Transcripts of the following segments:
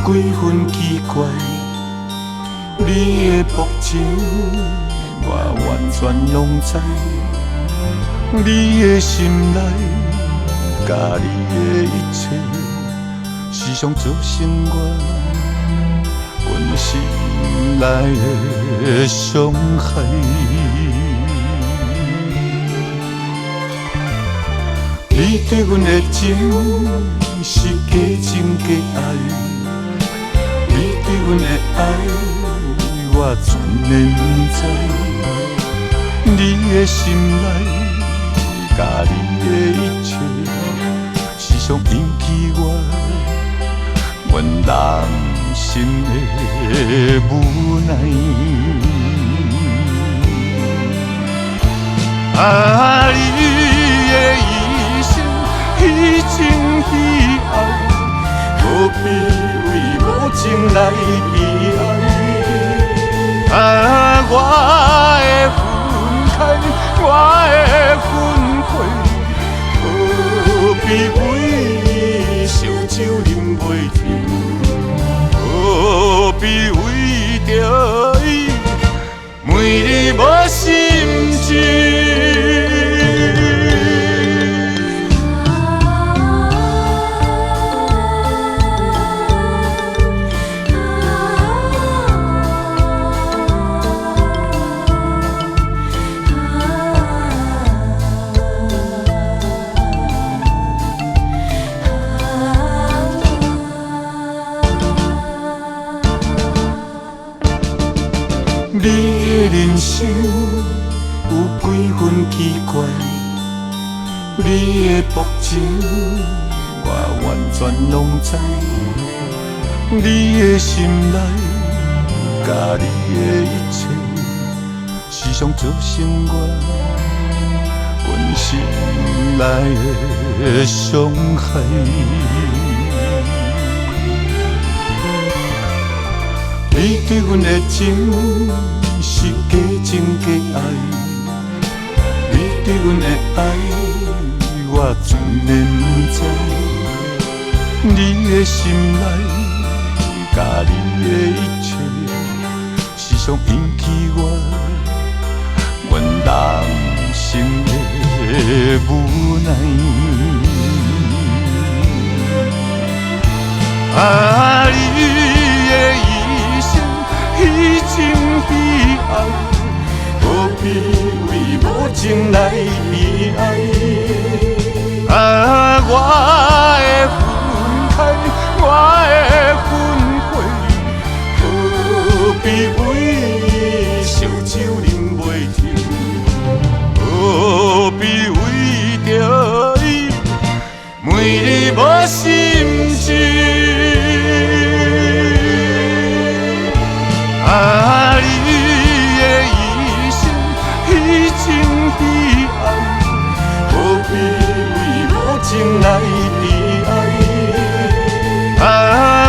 几分奇怪，你的薄情我完全拢知，你的心内甲你的一切，时常造成阮心内的伤害。你对阮的情是假情假爱，你对阮的爱我全然不知。你的心内甲你的一切，时常引起我原人心的无奈。啊，你的一生虚情虚爱，何必为无情来悲哀？啊，我的分开，我的分开，何必为烧酒饮袂停？何必为着伊每日无心情？你的人生有几分奇怪，你的薄情我完全拢知，你的心内甲你的一切，时常造成阮心内的伤害。你对阮的情是假情假爱，你对阮的爱我全然不知。你的心内甲你的一切，时常引起我原人心的无奈。啊，你的虚情虚爱，何必为无情来悲哀？啊，我的分开，我的分开，何必为烧酒饮袂停？何必为着伊每日无心情？啊，你的一生虚情虚爱，何必为无情来悲哀？啊，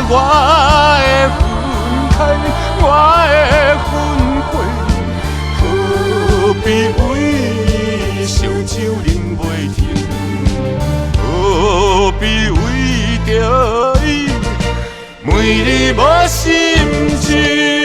我的分开，我的分开，何必为烧酒饮袂停？何必为着伊每日无心情？